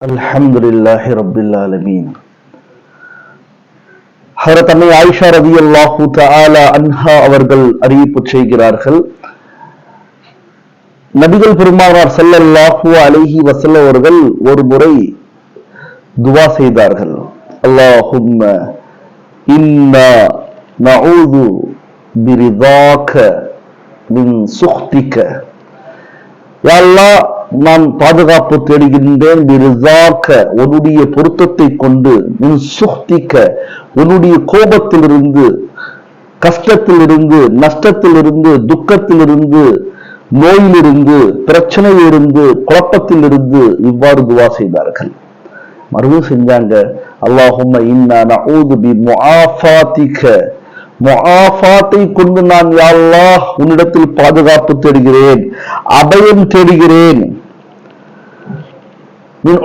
அல்ஹம்துலில்லாஹி ரப்பில் ஆலமீன். ஹஜ்ரத் அன்னை ஆயிஷா ரலியல்லாஹு தஆலா அன்ஹா அவர்கள் அறிவிப்பு செய்கிறார்கள், நபிகள் பெருமானார் ஸல்லல்லாஹு அலைஹி வஸல்லம் அவர்கள் ஒரு முறை துவா செய்தார்கள். அல்லாஹும்ம இன்னா நஊது பிரிதாக மின் சுக்திக. யா அல்லாஹ், நான் பாதுகாப்பு தேடுகின்றேன் உன்னுடைய பொருத்தத்தை கொண்டு, மின் சுக்திக உன்னுடைய கோபத்திலிருந்து, கஷ்டத்திலிருந்து, நஷ்டத்திலிருந்து, துக்கத்திலிருந்து, நோயிலிருந்து, பிரச்சனையிலிருந்து, குழப்பத்திலிருந்து இவ்வாறு துவா செய்தார்கள். மறுபடியும் செஞ்சாங்க, அல்லாஹும்ம இன்னா நஊது பி முஆஃபாத்திக, முஆஃபாத்தை கொண்டு நான் யா அல்லாஹ் உன்னிடத்தில் பாதுகாப்பு தேடுகிறேன், அபயம் தேடுகிறேன். மின்